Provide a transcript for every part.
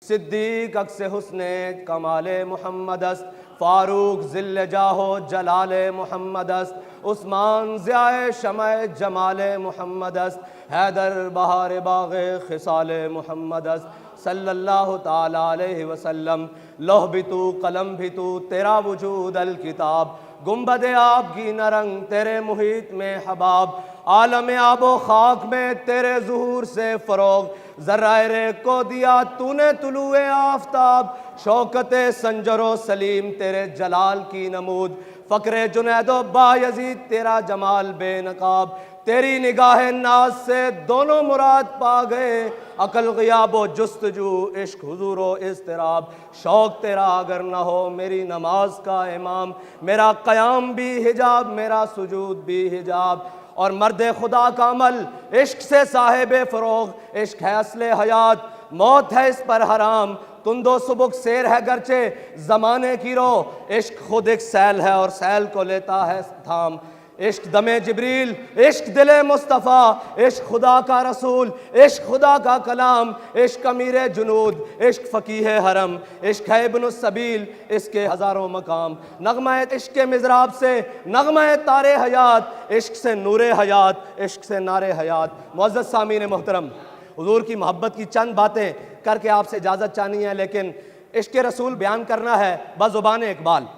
सिद्दीक अक्स हुस्ने कमाले मोहम्मदस, फारूक ज़िल्ल जाहो जलाले मोहम्मदस, उस्मान ज़ियाए शमए जमाले मोहम्मदस, हैदर बहार बाग़े खिसाले मोहम्मदस सल्लल्लाहु ताला अलैहि वसल्लम। लौह भी तू कलम भी तू तेरा वजूद अल किताब, गुंबद आपकी नरंग तेरे मुहित में हबाब, आलम आबो खाक में तेरे ज़ुहूर से फ़रोग़, ज़र्राए को दिया तूने तुलुए आफ्ताब, शौकते संजरो सलीम तेरे जलाल की नमूद, फ़क्रे जुनैदो बायज़ीद तेरा जमाल बेनकाब, तेरी निगाह नाज से दोनों मुराद पा गए, अकल ग़ियाबो जुस्तजू इश्क हुज़ूरो इज़्तिराब, शौक़ तेरा अगर न हो मेरी नमाज का इमाम, मेरा क़याम भी हिजाब मेरा सुजूद भी हिजाब, और मर्द खुदा का अमल इश्क से साहिब फ़रोग़, इश्क है असले हयात मौत है इस पर हराम, तुंदो सुबुक शेर है गरचे ज़माने की रो, इश्क खुद एक सैल है और सैल को लेता है थाम, इश्क दमे जिब्रील इश्क दिले मुस्तफ़ा, इश्क खुदा का रसूल इश्क खुदा का कलाम, इश्क अमीर जुनूद इश्क फ़कीह हरम, इश्क है इब्न सबील इसके हज़ारों मकाम, नग़मा इश्क के मिज़राब से नग़मा तारे हयात, इश्क से नूरे हयात इश्क से नारे हयात। मुअज़्ज़ज़ सामीन मोहतरम, हुज़ूर की मोहब्बत की चंद बातें करके आपसे इजाज़त चाहनी है, लेकिन इश्क रसूल बयान करना है बज़ुबान इकबाल।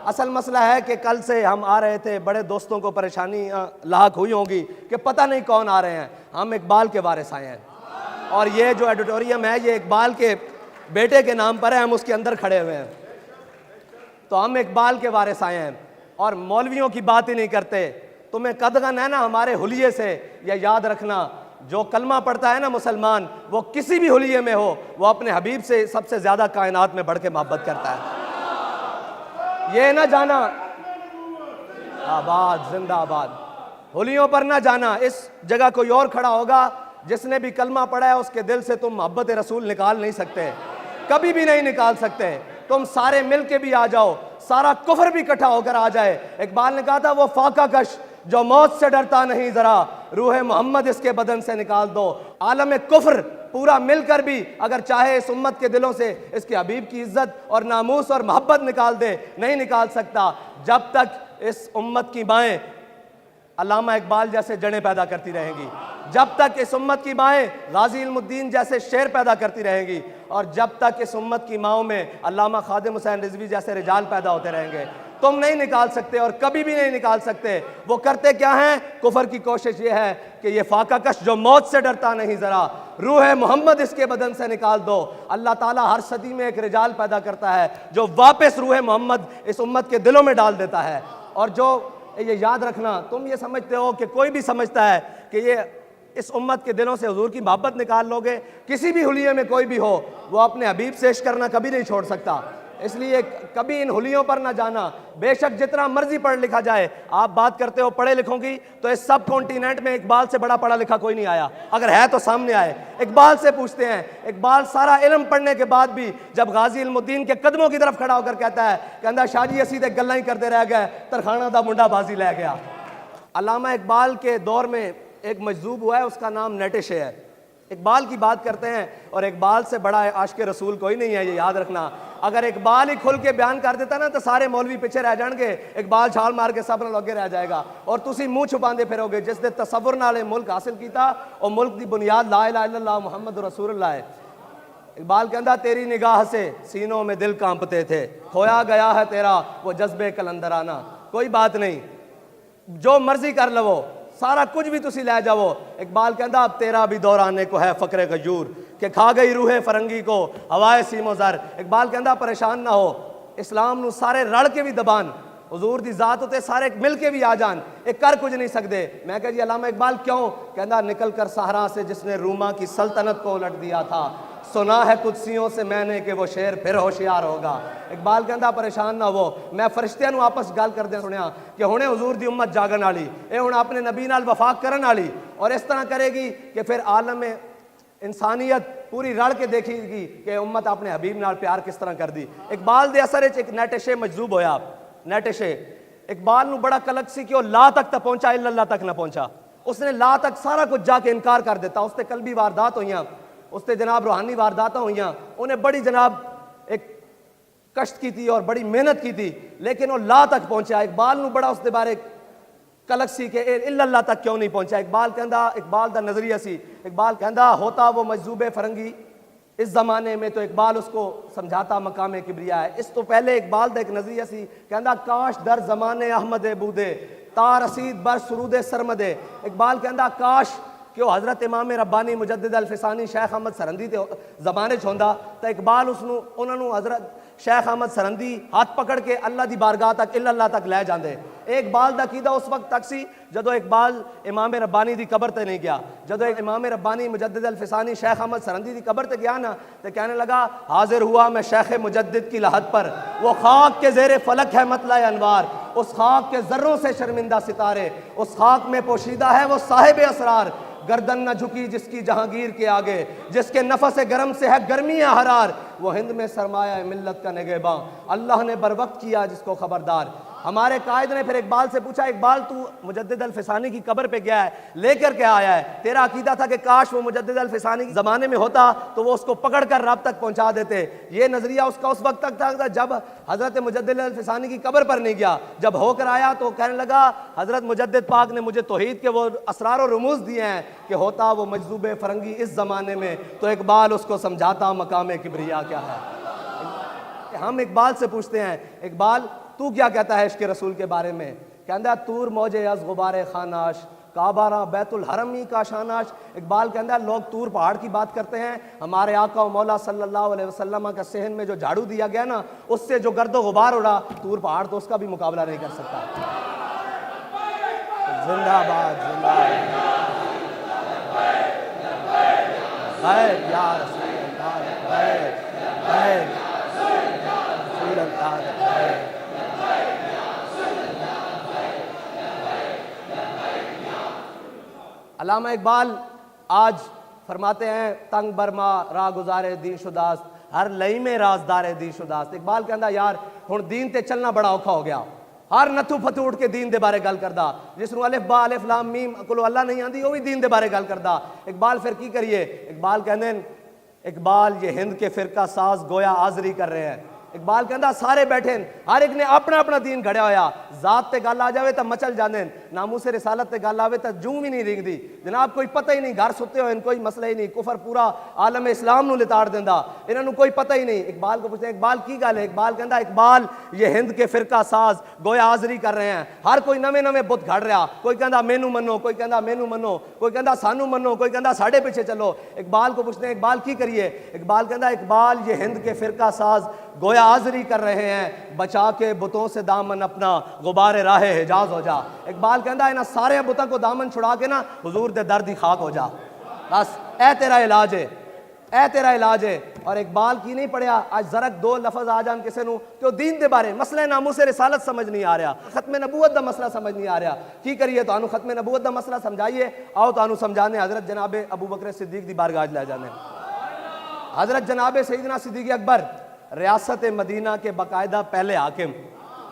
असल मसला है कि कल से हम आ रहे थे, बड़े दोस्तों को परेशानी लाहक हुई होगी कि पता नहीं कौन आ रहे हैं। हम इकबाल के वारिस आए हैं और ये जो एडिटोरियम है ये इकबाल के बेटे के नाम पर है, हम उसके अंदर खड़े हुए हैं। तो हम इकबाल के वारिस आए हैं और मौलवियों की बात ही नहीं करते। तुम्हें कदगन है ना हमारे हुलिये से, यह याद रखना, जो कलमा पढ़ता है ना मुसलमान, वो किसी भी हुलिये में हो, वो अपने हबीब से सबसे ज़्यादा कायनात में बढ़ के मोहब्बत करता है। ये ना जाना, आबाद जिंदाबाद, हुलियों पर ना जाना। इस जगह कोई और खड़ा होगा जिसने भी कलमा पढ़ा है, उसके दिल से तुम मोहब्बत रसूल निकाल नहीं सकते, कभी भी नहीं निकाल सकते। तुम सारे मिल के भी आ जाओ, सारा कुफर भी इकट्ठा होकर आ जाए। इकबाल ने कहा था वो फाका कश जो मौत से डरता नहीं, जरा रूह मोहम्मद इसके बदन से निकाल दो। आलम कुफर पूरा मिलकर भी अगर चाहे इस उम्मत के दिलों से इसके हबीब की इज्जत और नामूस और मोहब्बत निकाल दे, नहीं निकाल सकता जब तक इस उम्मत की माएँ अल्लामा इकबाल जैसे जड़ें पैदा करती रहेंगी, जब तक इस उम्मत की माएँ गाजी इल्मुद्दीन जैसे शेर पैदा करती रहेंगी, और जब तक इस उम्मत की माओं में अल्लामा खादिम हुसैन रिजवी जैसे रिजाल पैदा होते रहेंगे। तुम नहीं निकाल सकते और कभी भी नहीं निकाल सकते। वो करते क्या हैं? कुफर की कोशिश ये है कि ये फाका कश जो मौत से डरता नहीं, ज़रा रूह मोहम्मद इसके बदन से निकाल दो। अल्लाह ताला हर सदी में एक रिजाल पैदा करता है जो वापस रूह मोहम्मद इस उम्मत के दिलों में डाल देता है। और जो ये याद रखना, तुम ये समझते हो कि कोई भी समझता है कि ये इस उम्मत के दिलों से हुजूर की मोहब्बत निकाल लोगे, किसी भी हुलिये में कोई भी हो, वो अपने हबीब से इश्क करना कभी नहीं छोड़ सकता। इसलिए कभी इन हुलियों पर ना जाना। बेशक जितना मर्जी पढ़ लिखा जाए, आप बात करते हो पढ़े लिखों की, तो इस सब कॉन्टिनेंट में इकबाल से बड़ा पढ़ा लिखा कोई नहीं आया। अगर है तो सामने आए, इकबाल से पूछते हैं। इकबाल सारा इल्म पढ़ने के बाद भी जब गाजी इल्मुद्दीन के कदमों की तरफ खड़ा होकर कहता है, कहता शाहजी असी ते गल्लां ही करते रह गए, तरखाना दा मुंडा बाजी लै गया। अल्लामा इकबाल के दौर में एक मजजूब हुआ है, उसका नाम नेटिशे है। इकबाल की बात करते हैं और इकबाल से बड़ा आशिक रसूल कोई नहीं है, ये याद रखना। अगर इकबाल ही खुल के बयान कर देता ना तो सारे मौलवी पीछे रह जाएंगे, इकबाल छाल मार के सब लगे रह जाएगा और तुसी मुंह छुपाते फिरोगे। जिसने तसव्वुर नाल मुल्क हासिल किया और मुल्क की बुनियाद ला इलाहा इल्लल्लाह मुहम्मद रसूलुल्लाह है। इकबाल कहता तेरी निगाह से सीनों में दिल कांपते थे, खोया गया है तेरा वो जज्बे कलंदराना। कोई बात नहीं, जो मर्जी कर लवो, सारा कुछ भी तुसी ले जाओ। इकबाल कहता अब तेरा भी दौर आने को है फकरे गयूर के खा गई रूहे फरंगी को हवाए सीमो जर। इकबाल कहता परेशान ना हो, इस्लाम नू सारे रड़ के भी दबान, हुजूर दी जात उते सारे मिल के भी आ जान, एक कर कुछ नहीं सकते। मैं कह जी अल्लामा इकबाल क्यों? कहता निकल कर सहरा से जिसने रूमा की सल्तनत को उलट दिया था, सुना है कुदसियों से मैंने कि वो शेर फिर होशियार होगा। इकबाल कहता परेशान ना हो, मैं फरिश्तियां नू आपस गल करदे सुनिया कि हुणे हुजूर दी उम्मत जागन वाली, ये हुण अपने नबी नाल वफाक करन वाली और इस तरह करेगी कि फिर आलम इंसानियत पूरी रल के देखेगी कि उम्मत अपने हबीब नाल प्यार किस तरह कर दी। इकबाल दे असर एक नेटिशे मजजूब होया। नेटिशे इकबाल नू बड़ा कलक सी कि वो ला तक तो पहुंचा, इल्लल्लाह तक ना पहुंचा। उसने ला तक सारा कुछ जाके इनकार कर देता। उससे कल भी वारदात हुई, उसते जनाब रूहानी वारदातां हुई, उन्हें बड़ी जनाब एक कष्ट की थी और बड़ी मेहनत की थी, लेकिन वो ला तक पहुंचा। इकबाल नूं बड़ा उसके बारे कलक सी कि इल्लल्लाह तक क्यों नहीं पहुंचा। इकबाल कहंदा, इकबाल दा नजरिया सी, इकबाल कहंदा होता वो मजजूबे फरंगी इस ज़माने में तो इकबाल उसको समझाता मकाम किबरिया है। इस तो पहले इकबाल दा एक नजरिया सी, कहंदा काश दर ज़माने अहमद बूदे तार रसीद बर सुरूद सरमदे। इकबाल कहंदा काश कि वो हज़रत इमाम रब्बानी मुजद्दिद अल फिसानी शेख अहमद सरंदी के ज़माने च होंदा तो इकबाल उसनू उन्होंने हज़रत शेख अहमद सरंदी हाथ पकड़ के अल्लाह की बारगाह तक इल्लल्लाह तक लै जाते। इकबाल दा कीदा उस वक्त तक सी जदों इकबाल इमाम रब्बानी की कबर ते नहीं गया। जदों इमाम रब्बानी मुजद्दिद अल फिसानी शेख अहमद सरंदी की कबर ते गया ना तो कहने लगा हाजिर हुआ मैं शेख मुजद्दिद की लहद पर, वो खाक के ज़ेरे फलक है मतला अनवार, उस खाक के ज़र्रों से शर्मिंदा सितारे, उस खाक में पोशीदा है वो साहिब असरार, गर्दन न झुकी जिसकी जहांगीर के आगे, जिसके नफस गरम से है गर्मी हरार, वो हिंद में सरमाया मिल्लत का निगहबां, अल्लाह ने बर वक्त किया जिसको खबरदार। हमारे कायद ने फिर इकबाल से पूछा, इकबाल तू मुजद्दिद अल फिसानी की कब्र पे गया है, लेकर के आया है, तेरा अकीदा था कि काश वो मुजद्दिद अल फिसानी के ज़माने में होता तो वो उसको पकड़ कर रब तक पहुंचा देते। ये नज़रिया उसका उस वक्त तक था जब हज़रत मुजद्दिद अल फिसानी की कब्र पर नहीं गया। जब होकर आया तो कहने लगा हज़रत मुजद्दिद पाक ने मुझे तौहीद के वो असरार और रमूज़ दिए हैं कि होता वो मजजूब फरंगी इस ज़माने में तो इकबाल उसको समझाता मकाम किबरिया क्या है। हम इकबाल से पूछते हैं, इकबाल तू क्या कहता है इश्क़ रसूल के बारे में? कहता तूर मौजे अज़ गुबारे खानाश काबारा बैतुल हरमी का शानाश। इकबाल कहता है लोग तूर पहाड़ की बात करते हैं, हमारे आका और मौला सल्लल्लाहु अलैहि वसल्लम का सहन में जो झाड़ू दिया गया ना उससे जो गर्दो गुबार उड़ा, तूर पहाड़ तो उसका भी मुकाबला नहीं कर सकता। जिंदाबाद जिंदाबाद अल्लामा इकबाल आज फरमाते हैं तंग बरमा रा गुजारे दी शुदास्त हर लई में राजदारे दी शुदास्त। इकबाल कहता यार हुण दीन ते चलना बड़ा औखा हो गया, हर नथू फतू उठ के दीन दे बारे गल करदा, जिसनू अलिफ बा अलिफ लाम मीम कोलो अल्लाह नहीं आंदी वो भी दीन दे बारे गल करदा। इकबाल फिर की करिए? इकबाल कहते इकबाल ये हिंद के फिरका साज गोया हाजरी कर रहे हैं। इकबाल कहता सारे बैठे हर एक ने अपना अपना दीन घड़िया होया, जात ते गल आ जाए तो मचल जाते, नामूसे रिसालत ते गल आवे तो जूं भी नहीं रिंगदी जनाब, कोई पता ही नहीं, घर सुते हुए कोई मसला ही नहीं, कुफर पूरा आलम इस्लाम नू लिताड़ देंदा, इन्होंने कोई पता ही नहीं। इकबाल को पूछते हैं इकबाल की गल है? इकबाल कहता इकबाल ये हिंद के फिरका साज गोया हाजरी कर रहे हैं, हर कोई नवे नवे बुत घड़ रहा, कोई कहता मैनू मनो, कोई कहता मैनू मनो, कोई कहता सानू मनो, कोई कहता साढ़े पीछे चलो। इकबाल को पूछते हैं इकबाल की करिए? इकबाल कहता इकबाल ये हिंद के फिरका साज गोया हाजरी कर रहे हैं, बचा के बुतों से दामन अपना गुबारे राहे हिजाज हो जा। इकबाल कहता इन्हें सारे बुतों को दामन छुड़ा के ना हुजूर दे दर्द ही खाक हो जा, बस ए तेरा इलाज है, ए तेरा इलाज है। और इकबाल की नहीं पढ़िया आज जरक दो लफज आ जान किसी तो दीन दे बारे मसले नामू से रिसालत समझ नहीं आ रहा, खत्म नबूवत का मसला समझ नहीं आ रहा, की करिए? तो खत्म नबूवत का मसला समझाइए, आओ तो समझाने हजरत जनाब अबू बकर सिद्दीक दी बारगाह लै जाने। हजरत जनाब सईदना सिद्दीक अकबर रियासत मदीना के बाकायदा पहले हाकिम,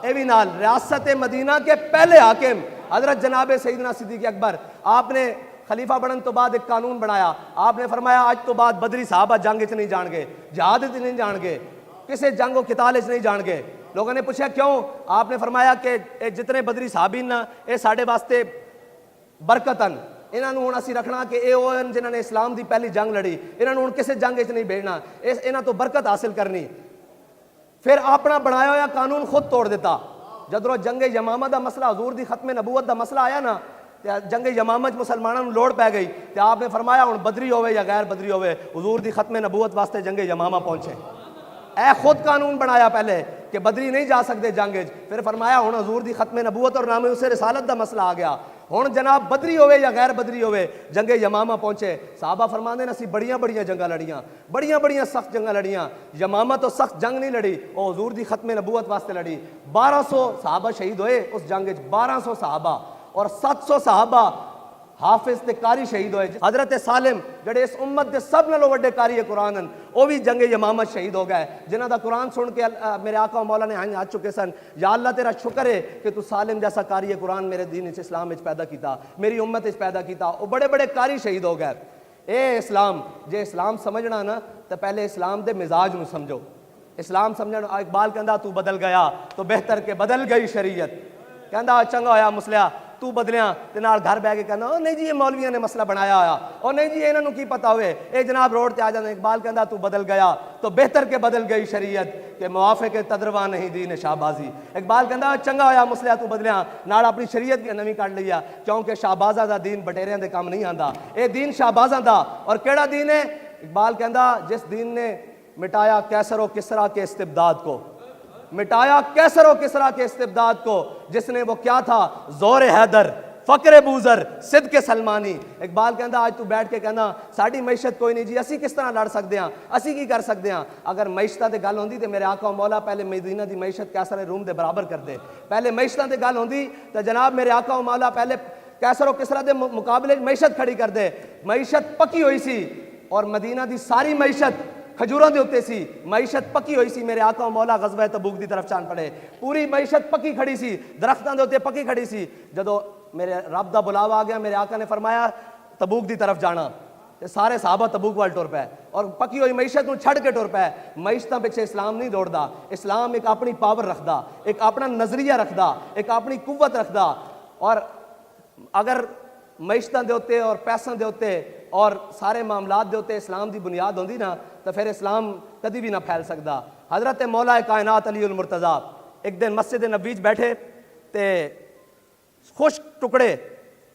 ए भी नाल रियासत मदीना के पहले हाकिम हजरत जनाब सईदना सिद्दीक अकबर, आपने खलीफा बनने तो बाद एक कानून बनाया, आपने फरमाया आज तो बाद बदरी साहबा जंग च नहीं जान गए, जहाद च नहीं जान गए, किसी जंग किताल च नहीं जान गए। लोगों ने पूछा क्यों? आपने फरमाया कि जितने बदरी साहबी ना ये साढ़े वास्ते बरकतन, इन्होंने हूँ असी रखना कि ये जिन्होंने इस्लाम की पहली जंग लड़ी, इन्होंने हूँ किसी जंग च नहीं भेजना, इन्हों तो बरकत हासिल करनी। फिर अपना बनाया हुआ कानून खुद तोड़ दिता। जदों जंग यमामा का मसला हजूर की खत्म नबूवत का मसला आया ना, जंग यमामा मुसलमानों को लोड़ पै गई, तो आपने फरमाया हूँ बदरी होवे या गैर बदरी होवे हजूर की खत्म नबूवत वास्ते जंग यमामा पहुंचे। ए खुद कानून बनाया पहले कि बदरी नहीं जा सकते जंग, फिर फरमाया हूँ हजूर की खत्म नबूवत और नामे उसे रिसालत का मसला आ गया, हुण जनाब बदरी होवे या गैर बदरी होवे जंगे यमामा पहुंचे। साहबा फरमाते असी बड़िया बड़िया जंगा लड़ियाँ, बड़िया बड़िया सख्त जंगा लड़ियाँ, यमामा तो सख्त जंग नहीं लड़ी, वो हजूर की खत्म नबूवत वास्ते लड़ी। 1200 साहबा शहीद होए उस जंग 1200 साहबा और 700 साहबा हाफिज ते कारी शहीद होए। हजरत सालिम जड़े इस उम्मत के सब नालों वड्डे कारी कुरान वो भी जंगे यमामा शहीद हो गए, जिन्हों का कुरान सुन के मेरे आका मौला ने हाथ चुके सन, या अल्लाह तेरा शुक्र है कि तू सालिम जैसा कारी कुरान मेरे दीन इस्लाम पैदा किया, मेरी उम्मत पैदा किया। वो बड़े बड़े कारी शहीद हो गए। ए इस्लाम जे इस्लाम समझना ना तो पहले इस्लाम दे मिजाज नूं समझो। इस्लाम समझना इकबाल कहंदा तू बदल गया तो बेहतर के बदल गई शरीयत। कहंदा चंगा होया मुसलिया तू बदलिया ते नाल घर बह के कहंदा ओ नहीं जी ये मौलवियों ने मसला बनाया होया, ओ नहीं जी इन्हां नूं की पता होवे, ए जनाब रोड ते आ जांदे। इकबाल कहंदा तू बदल गया तो बेहतर के बदल गई शरीयत के मुआफिक तदरवा नहीं दीन शाहबाजी। इकबाल कहंदा चंगा होया मुसलिया तू बदलिया नाल अपनी शरीयत भी नवीं कढ लई आ, क्योंकि शाहबाजा दा दीन बटेरियां दे काम नहीं आंदा, ए दीन शाहबाजा दा। और केड़ा दीन है? इकबाल कहंदा जिस दीन ने मिटाया कैसर व किसरा के इस्तिबदाद को, मिटाया कैसर व किसरा के इस्तिबदाद को, जिसने वो क्या था जोर हैदर फकरे बूजर सिद्ध के सलमानी। इकबाल कहंदा आज तू बैठ के कहना साड़ी मैशत कोई नहीं जी, असी किस तरह लड़ सकते हैं, असी की कर सकते हैं। अगर मैशत की गल होंदी तो मेरे आका मौला पहले मदीना की मैशत कैसर रूम के बराबर कर दे। पहले मैशत की गल होंदी तो जनाब मेरे आका मौला पहले कैसर व किसरा के मुकाबले मैशत खड़ी कर दे। मैशत पक्की हुई सी और मदीना की सारी मैशत खजूरों के उत्ते सी, मैशत पक्की हुई सी। मेरे आका मौला गज़वा तबूक की तरफ चान पड़े, पूरी मैशत पक्की खड़ी सी, दरख्तों के उत्ते पक्की खड़ी सी। जदों मेरे रब का बुलावा आ गया, मेरे आका ने फरमाया तबूक की तरफ जाना, ते सारे साहबा तबूक वाल टुर पे और पक्की हुई मैशत को छड़ के टुर पे। मैशत पिछे इस्लाम नहीं दौड़ता, इस्लाम एक अपनी पावर रखता, एक अपना नजरिया रखता, एक अपनी कुव्वत रखता। और अगर मैशतों के उत्ते और पैसों के उत्ते और सारे मामलात के उत्ते इस्लाम की बुनियाद होंदी ना तो फिर इस्लाम कभी भी ना फैल सकता। हजरत मौला कायनात अली उल मुर्तज़ा एक दिन मस्जिद नबी च बैठे ते खुश टुकड़े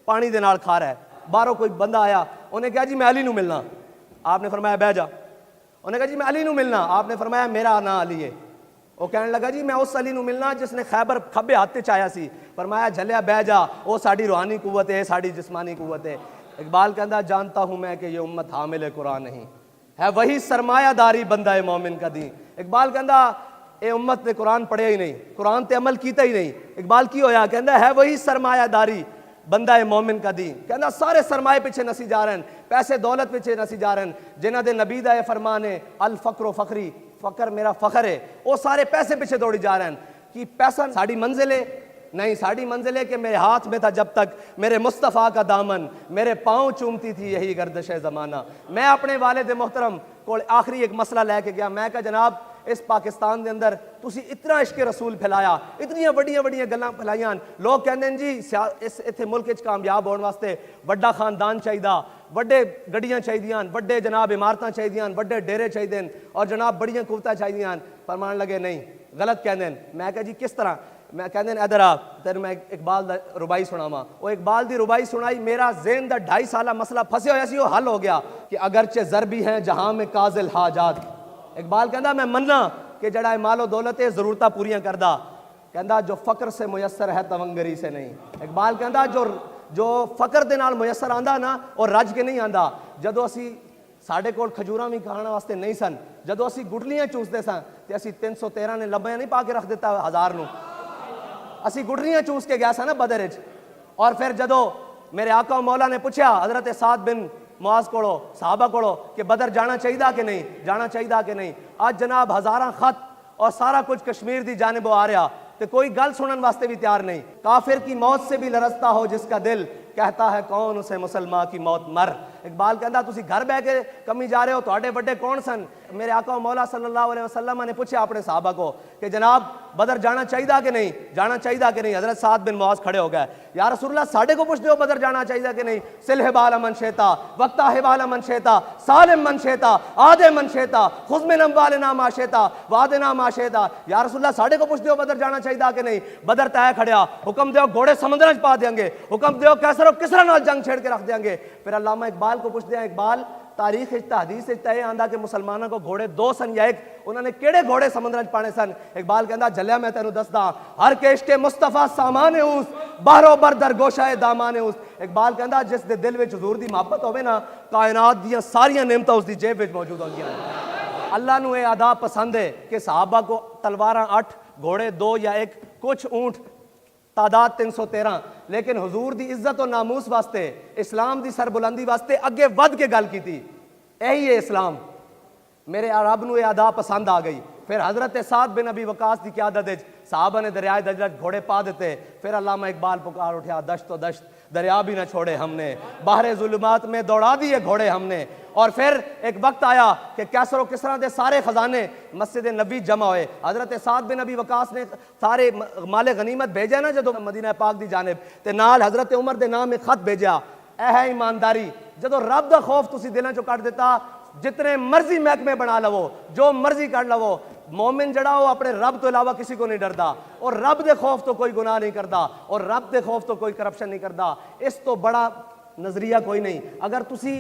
पानी दे नाल खा रहा है। बाहरों कोई बंदा आया, उन्हें कहा जी मैं अली नूं मिलना। आपने फरमाया बह जा। उन्हें कहा जी मैं अली नूं मिलना। आपने फरमाया मेरा ना अली है। वो कहने लगा जी मैं उस अली नूं मिलना जिसने खैबर खब्बे हाथ ते चाया सी। फरमाया झलिया बह जा, वो साड़ी रूहानी कुव्वत है, साड़ी जिस्मानी कुव्वत है। इकबाल कहता जानता हूं मैं कि ये उम्मत हामिल कुरान नहीं है, वही सरमायादारी बंदा है मोमिन का दी। इकबाल कहता ये उम्मत ने कुरान पढ़िया ही नहीं, कुरान ते अमल किया ही नहीं। इकबाल की होया? कहता है वही सरमायादारी बंदा है मोमिन का दी। कहता सारे सरमाए पीछे नसी जा रहे हैं, पैसे दौलत पीछे नसी जा रहे हैं, जिन्हों के नबी दा फरमान है अल फकरो फखरी, फकर मेरा फखर है, वो सारे पैसे पीछे दौड़ी जा रहे हैं कि पैसा साड़ी मंजिल है। नहीं, साड़ी मंजिल है कि मेरे हाथ में था जब तक मेरे मुस्तफ़ा का दामन, मेरे पाँव चूमती थी यही गर्दिश ज़माना। मैं अपने वालिद मोहतरम को आखिरी एक मसला लैके गया। मैं कहा जनाब इस पाकिस्तान के अंदर तुसी इतना इश्क रसूल फैलाया, इतनियां वड्डियां वड्डियां गल्लां फैलाइयां। लोग कहते हैं जी इस इत्थे मुल्क च कामयाब होने वास्ते वड्डा खानदान चाहिए, वड्डे गड्डियां चाहिए, वड्डे जनाब इमारतां चाहिए, वड्डे डेरे चाहिए और जनाब बड़ियां कुवतां चाहिए। फरमान लगे नहीं, गलत कहते हैं। मैं कहा जी किस तरह? मैं कहते हैं इधर आ तेन मैं इकबाल दा रुबाई सुनावा। वो इकबाल दी रुबाई सुनाई, मेरा ज़हन दा 2.5 साला मसला फंसे होया सी, वो हल हो गया कि अगरचे ज़रबी हैं जहां में काजिल हाजात। इकबाल कहता मैं मन्ना कि जड़ा मालो दौलत है ज़रूरतां पूरियां करदा। कहता जो फ़क्र से मुयसर है तवंगरी से नहीं। इकबाल कहता जो फ़क्र दे नाल मुयसर आंदा ना और रज के नहीं आंदा। जदों असी साढ़े कोल खजूरां भी खाने वास्ते नहीं सन, जदों असी गुठलियां चूसते सन ते असी 313 ने लब्बियां नहीं पा के रख दिता 1000 नूं, असी गुठलियां चूस के गया सा ना बदर च। और फिर जदों मेरे आका मौला ने पूछा हजरत साद बिन मुआज कोलो साहबा कोलो कि बदर जाना चाहिए कि नहीं, जाना चाहिए कि नहीं। आज जनाब हज़ारां खत और सारा कुछ कश्मीर की जानिब आ रहा तो कोई गल सुनने वास्ते भी तैयार नहीं। काफिर की मौत से भी लरसता हो जिसका दिल, कहता है कौन उसे मुसलमान की मौत मर। इकबाल कहता तुसी घर बह के कमी जा रहे हो, तुहाडे बड़े कौन सन? मेरे आका मौला सल्लल्लाहु अलैहि वसल्लम ने पूछा अपने साहबा को कि जनाब बदर जाना चाहिए कि नहीं, जाना चाहिए कि नहीं। हजरत साद बिन मुआज खड़े हो गए, या रसूलल्लाह साढ़े को पूछते हो बदर जाना चाहिए कि नहीं। सिल हिबाल मन शेता वक्ता हिबाल मन शेता सालिम मन शेता आदे मन शेता खुद में नम्बाल नाम आशेता वादे नाम आशेता। या रसूलल्लाह साढ़े को पूछते हो बदर जाना चाहिए कि नहीं। बदर तय खड़िया, हुक्म दो घोड़े समुद्र पा देंगे, हुक्म दो कैसर किसरा नाल जंग छेड़ के रख देंगे। फिर अल्लामा इकबाल को पूछते हैं इकबाल तारीख हदीस तय आंदा कि मुसलमानों को घोड़े 2 सन या 1, उन्होंने केड़े घोड़े समुद्र पाने सन। इकबाल कहता जलिया मैं तेन दसदा हर केश के मुस्तफा सामान उस बाहरों बरदर गोशाए दामान उस। इकबाल कहता जिस दे दिल में हजूर की मुहब्बत होवे ना, कायनात दियां सारियां नेमतां उसकी जेब में मौजूद होंदियां। अल्लाह नूं यह अदा पसंद है कि सहाबा को तलवारां 8, घोड़े 2 या 1, कुछ ऊंट, तादाद 313, लेकिन हुजूर दी इज्जत और नामूस वास्ते, इस्लाम दी सरबुलंदी वास्ते अगे वध के गल की थी। यही है इस्लाम। मेरे रब नूं यह अदा पसंद आ गई। फिर हजरत साद बिन अबी वकास की क्यादत साहबा ने दरियाए दजला घोड़े पा दिते। फिर अल्लामा इकबाल पुकार उठा दश्त दरिया भी ना छोड़े हमने, बाहर जुल्मात में दौड़ा दिए घोड़े हमने। और फिर एक वक्त आया कि कैसर और किसरा दे सारे खजाने मस्जिद नबी जमा हुए। हजरत साद बिन नबी वकास ने सारे माले गनीमत भेजे ना जो मदीना पाक दी जानिब, ते नाल हजरत उमर दे नाम एक खत भेजा। यह है ईमानदारी, जो रब दा खौफ तुसी दिलों चो कट दिता, जितने मर्जी महकमे बना लवो, जो मर्जी कर लवो, मोमिन जड़ा वो अपने रब तो इलावा किसी को नहीं डरता, और रब दे खौफ तो कोई गुनाह नहीं करता, और रब दे खौफ तो कोई करप्शन नहीं करता। इस तो बड़ा नजरिया कोई नहीं। अगर तुसी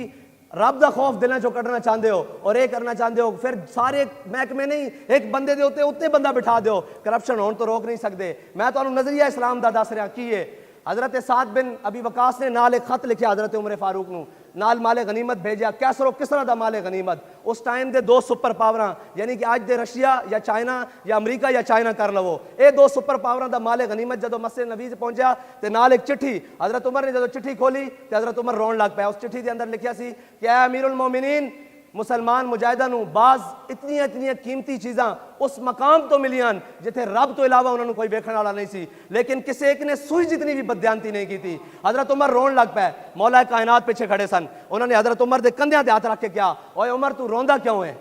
रब दा खौफ दिलों चो कटना चाहते हो और ये करना चाहते हो, फिर सारे महकमे नहीं, एक बंदे दे उत्ते बंदा बिठा दो, करप्शन होने तो रोक नहीं सकते। मैं तो नजरिया इस्लाम दा दस रहा की है। हजरत साद बिन अबी वकास ने नाल एक खत लिखा हजरत उमर फारूक नू, नाल माले गनीमत भेजा, कैसर और किसरा दा माले गनीमत। उस टाइम दे दो सुपर पावरां, यानी कि आज दे रशिया या चाइना या अमरीका या चाइना कर लवो, ये दो सुपर पावरां दा माले गनीमत जदों मस्जिद नबी से पहुंचा ते नाल एक चिट्ठी, हजरत उमर ने जदों चिट्ठी खोली ते हजरत उमर रोन लग पाया। उस चिट्ठी के अंदर लिखा सी कि ऐ अमीरुल मोमिनीन, मुसलमान मुजाहिदा नू बाज इतनियां इतनियां कीमती चीज़ां उस मकाम तो मिलियां जिथे रब तो इलावा उन्होंने कोई वेखण वाला नहीं सी, लेकिन किसी एक ने सुई जितनी भी बदयांती नहीं की थी। हजरत उमर रोन लग पाए। मौला कायनात पीछे खड़े सन, उन्होंने हजरत उमर के कंधे ते हाथ रख के क्या, ओए उमर तू रोंदा क्यों है,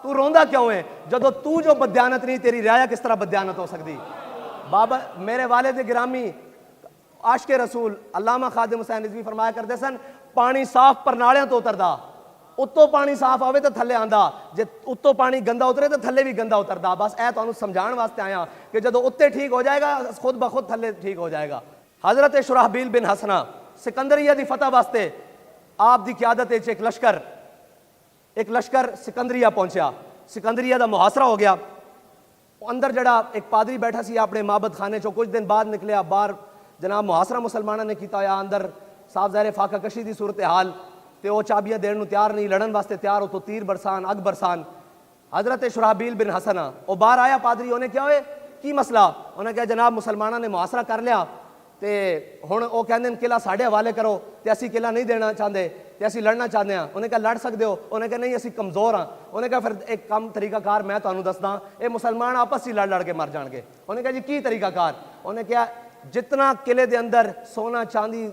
तू रोंदा क्यों है, जदों तू जो बदयानत नहीं, तेरी रियाया किस तरह बदयानत हो सकती। बाबा मेरे वालिद गिरामी आशिक रसूल अल्लामा खादिम हुसैन रिजवी फरमाया करते सन, पानी साफ परनालियां तो उतरदा, उत्तों पानी साफ आवे तो थले आंदा, जे उत्तों पानी गंदा उतरे तो थले भी गंदा उतरदा। बस ऐ तुहानू समझाने वास्ते आया कि जदों उत्ते ठीक हो जाएगा खुद ब खुद थले ठीक हो जाएगा। हजरत शुराहबील बिन हसना सिकंदरिया दी फतह वास्ते आप दी क़यादत एक लश्कर सिकंदरिया पहुंचा। सिकंदरिया दा मुहासरा हो गया। अंदर जड़ा एक पादरी बैठा सी अपने माबद खाने चो, कुछ दिन बाद निकलिया बाहर, जनाब मुहासरा मुसलमाना ने किया होया, अंदर साफ ज़ाहिर फाका कशी दी सूरत हाल, ते वो चाबियां देने नूं तैयार नहीं, लड़न वास्ते तैयार हो तो तीर बरसान, अग बरसान। हजरत शुराहबील बिन हसना वो बाहर आया, पादरी उन्हें क्या होए की मसला, उन्हें कहा जनाब मुसलमाना ने मुहासरा कर लिया ते हुण वो कहंदे किला साडे हवाले करो, ते असीं किला नहीं देना चाहते, ते असीं लड़ना चाहते हैं। उन्हें कहा लड़ सकते हो, उन्हें कहा नहीं असीं कमज़ोर हाँ। उन्हें कहा फिर एक कम तरीकाकार मैं तुहानूं दसदा, ये मुसलमान आपस ही लड़ लड़ के मर जाएंगे। उन्हें कहा जी की तरीकाकार, उन्हें कहा जितना किले के अंदर सोना चांदी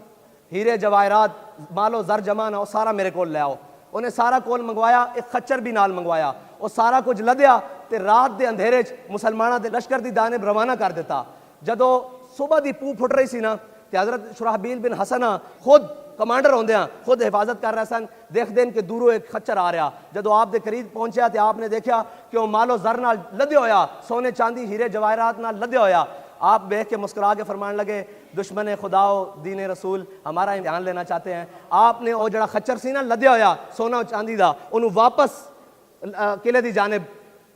हीरे जवाहरात मालो जर जमा ना, वो सारा मेरे को ले आओ। उन्हें सारा कोल मंगवाया, एक खच्चर भी नाल मंगवाया, वो सारा कुछ लद्या ते रात के अंधेरे मुसलमाना के लश्कर की दानिब रवाना कर दिता। जदों सुबह की पू फुट रही सी ना, ते हजरत शुराहबील बिन हसना खुद कमांडर होंदे खुद हिफाजत कर रहे सन, देखते हैं कि दूरों एक खच्चर आ रहा। जदों आप दे करीब पहुंचा तो आपने देखा कि वह मालो जर नाल लद्या होया, सोने चांदी हीरे जवाहरात नाल लद्या होया। आप देख के मुस्कुरा के फरमान लगे, दुश्मन खुदाओ दीन रसूल हमारा इम्तिहान लेना चाहते हैं। आपने वो जड़ा खच्चर सी ना लद्या होया सोना चांदी का, उन्होंने वापस किले की जानिब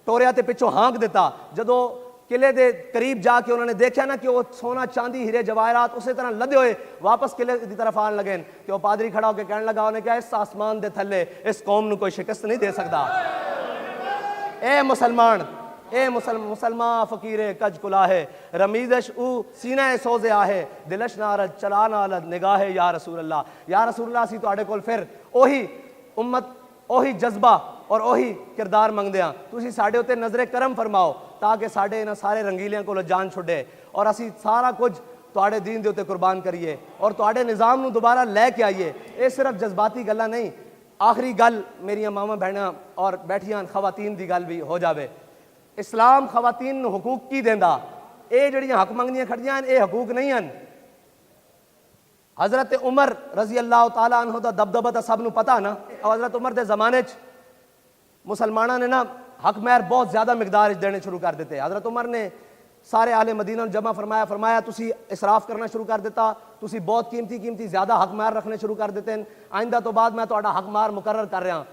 टोरिया ते पिछों हाँक दिता। जदों किले के करीब जाके उन्होंने देखा ना कि वो सोना चांदी हीरे जवाहरात उसी तरह लदे हुए वापस किले की तरफ आने लगे, कि वो पादरी खड़ा होकर कहने लगा, उन्हें क्या इस आसमान के थले इस कौम नूं कोई शिकस्त नहीं दे सकता। ए मुसलमान, ए मुसलमान फकीरे कज कुलाहे, रमीदश ऊ सीना सोजे आहे, दिलश नारद चला नालद निगाहे या रसूल अल्लाह। या रसूल अल्लाह सी तुहाडे कोल फिर ओही उम्मत, ओही जज्बा और ओही किरदार मंगदे हां, तुसीं साडे उत्ते नजरे करम फरमाओ ताकि साडे इन्हां सारे रंगीलियां कोलों जान छुड़े और असीं सारा कुछ तुहाडे दीन दे उत्ते कुर्बान करिए और तुहाडे निज़ाम नूं दोबारा लैके आइए। ये सिर्फ जज्बाती गल्लां नहीं। आखिरी गल मेरियां मावां भैणां और बैठियां खवातीन दी गल भी हो जावे। इस्लाम खवातीन नूं हकूक की देंदा, ये जड़ियां हक मंगदियां खड़ियां ये हकूक नहीं हन। हजरत उमर रजी अल्लाह तआला अन्हु दा दबदबा तो सब नूं पता ना। हजरत उमर के जमाने मुसलमाना ने ना हक महर बहुत ज़्यादा मिकदार देने शुरू कर देते। हजरत उमर ने सारे आले मदीना जमा फरमाया तुसी इसराफ करना शुरू कर दिता, तुसी बहुत कीमती ज़्यादा हक महर रखने शुरू कर देते हैं। आइंदा तो बाद मैं तुहाडा हक महर मुकर्रर कर रहा।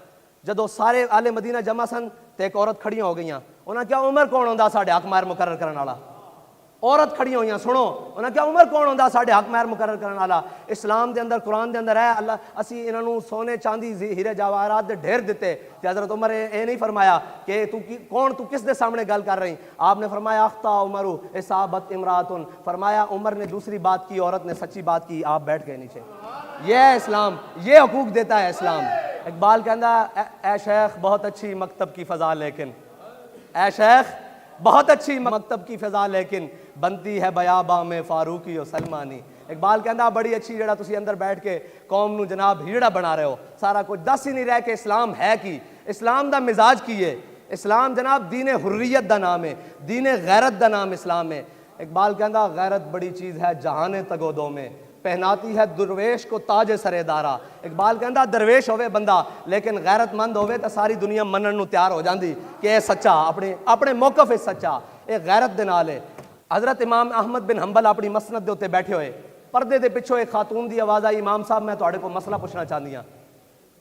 जदों सारे आले मदीना जमा सन तो एक औरत खड़ियां हो गई। उन्हें क्या उमर कौन होंदा साडे हक महर मुकर्रर करने वाला? औरत खड़ी हुई, सुनो उन्हें क्या उमर कौन होंदा साडे हक महर मुकर्रर करने वाला? इस्लाम के अंदर कुरान के अंदर है अल्लाह असी इन्हों सोने चांदी हीरे जवाहरात दे ढेर दिते। हजरत उमर ये नहीं फरमाया कि तू कौन, तू किस दे सामने गल कर रही? आपने फरमाया अख्ता उमरू इसाबत इमरातुन, फरमाया उमर ने दूसरी बात की, औरत ने सच्ची बात की। आप बैठ गए नीचे। यह है इस्लाम, ये हकूक देता है इस्लाम। इकबाल कहता ए शेख बहुत अच्छी मकतब की फ़ज़ा, लेकिन ए शेख बहुत अच्छी मकतब की फ़िज़ा, लेकिन बनती है बयाबा में फ़ारूकी और सलमानी। इकबाल कहता बड़ी अच्छी जड़ा तुसी अंदर बैठ के कौम नू जनाब हिजड़ा बना रहे हो, सारा कुछ दस ही नहीं रह के इस्लाम है की, इस्लाम दा मिजाज की है। इस्लाम जनाब दीन हुर्रियत दा नाम है, दीन गैरत दा नाम इस्लाम है। इकबाल कहता गैरत बड़ी चीज़ है जहाने तगोदों में, पहनाती है दरवेश को ताज सरेदारा। इकबाल कहता दरवेश होवे बंदा लेकिन गैरतमंद होवे तो सारी दुनिया मनन नू तैयार हो जाती कि यह सच्चा अपने अपने मौकफ है सच्चा, एक गैरत दे नाल है। हज़रत इमाम अहमद बिन हंबल अपनी मसनद दे उत्ते बैठे हुए, पर्दे के पिछों एक खातून की आवाज़ आई, इमाम साहब मैं तुहाडे को मसला पूछना चाहती हाँ।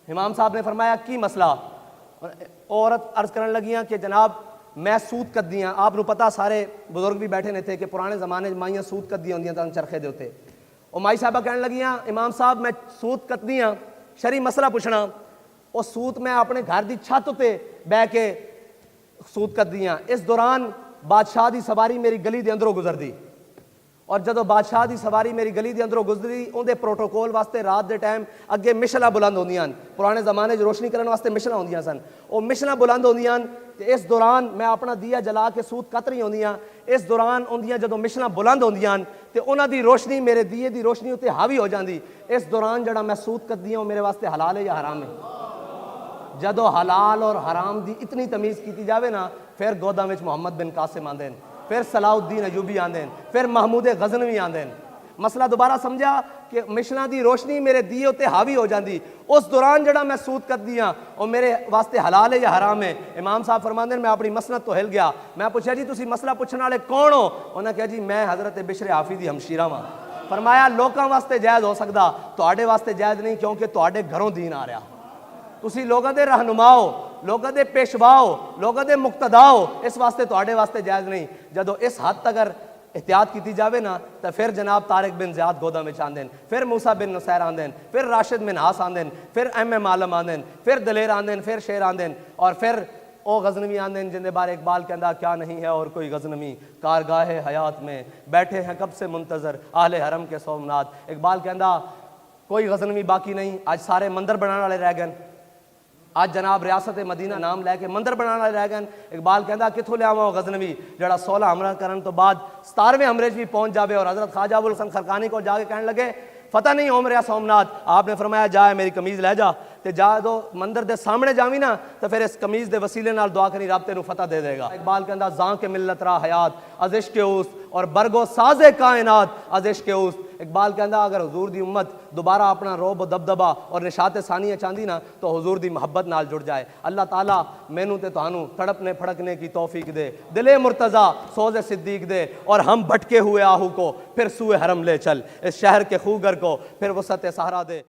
इमाम साहब ने फरमाया की मसला? औरत अर्ज करन लगियाँ कि जनाब मैं सूत कदी हाँ। आपको पता सारे बुजुर्ग भी बैठे नहीं थे कि पुराने ज़माने माइयां सूत कदी होंदियां चरखे के उत्ते। और माई साहबा कहने लगियाँ इमाम साहब मैं सूत कदी हाँ, शरी मसला पूछना। और सूत मैं अपने घर की छत उत्ते बह के सूत कदी हाँ। इस दौरान बादशाह की सवारी मेरी गली के अंदरों गुजरदी, और जदों बादशाह की सवारी मेरी गली के अंदरों गुजरी उनके प्रोटोकोल वास्ते रात के टाइम अगे मिशला बुलंद होंदियां। पुराने ज़माने रोशनी करने वास्ते मिशला होंदियां सन, वो मिशला बुलंद होंदियां। इस दौरान मैं अपना दिया जला के सूत कत रही होंदियां। इस दौरान उनदियां जदों मिशला बुलंद होंदियां तो उन्होंने रोशनी मेरे दिए की रोशनी उत्ते हावी हो जाती। इस दौरान जड़ा मैं सूत कदी हूँ मेरे वास्ते हलाल है या हराम है? जदों हलाल और हराम की इतनी तमीज़ की जाए ना, फिर गोदा में मुहम्मद बिन कासिम आंदे, फिर सलाउद्दीन अयूबी आंदे, फिर महमूद गजनवी आंदे। मसला दोबारा समझा कि मिशना की रोशनी मेरे दिए उत्ते हावी हो जाती। उस दौरान जड़ा मैं सूत करदी हाँ और मेरे वास्ते हलाल है या हराम है? इमाम साहब फरमाते मैं अपनी मसनद तो हिल गया। मैं पूछा जी तुसी मसला पूछने वाले कौन हो? उन्हें कहा जी मैं हज़रत बिशर हाफी दी हमशीरा वां। फरमाया लोगों वास्ते जायज़ हो सकता, तुहाडे वास्ते जायज़ नहीं, क्योंकि तुहाडे घरों दीन आ रहा। तुसी लोगों के रहनुमाओ, लोगों के पेशवाओ, लोगों के मुक्तदाओ, इस वास्ते तुहाडे वास्ते जायज़ नहीं। जदों इस हद तक अगर एहतियात की जाए ना तो फिर जनाब तारिक बिन ज़ियाद गोदा में आंदे, फिर मूसा बिन नुसैर आंदे, फिर राशिद बिन हास आंदे, फिर एम आलम आंदे, फिर दलेर आंदे, फिर शेर आंदे, और फिर ओ गजनवी आंदे जिंदे बारे इकबाल कहता क्या नहीं है और कोई गजनवी कारगाहे हयात में बैठे हैं कब से मुंतज़र आहले हरम के सोमनाथ। इकबाल कहता कोई गजनवी बाकी नहीं, आज सारे मंदिर बनाने वाले रह गए। आज जनाब रियासत मदीना नाम लैके मंदिर बनाने रह गए। इकबाल कहता कितों लियावा गजनवी जड़ा 16 हमला करने तो बाद 17वें हमले भी पहुंच जाए और हज़रत ख्वाजा अबुल हसन खरकानी को जाके कहने लगे फतह नहीं हो रहा सोमनाथ। आपने फरमाया जाए मेरी कमीज़ लै जा, तो जा दो मंदिर के सामने जावी ना तो फिर इस कमीज़ के वसीले नाल दुआ करी रब तेनू फतह दे देगा। इकबाल कहता जां के मिलत रा हयात अजिश के उस और बरगो साजे कायनात अजिश के उस। इकबाल कहता अगर हुजूर दी उम्मत दोबारा अपना रोब दबदबा और निशात सानिया चाहती ना तो हुजूर दी मोहब्बत नाल जुड़ जाए। अल्लाह ताला मैनू ते तुहानू तड़पने फड़कने की तौफीक दे, दिले मुर्तज़ा सोज़े सिद्दीक दे, और हम भटके हुए आहू को फिर सूए हरम ले चल, इस शहर के खूगर को फिर वसत सहारा दे।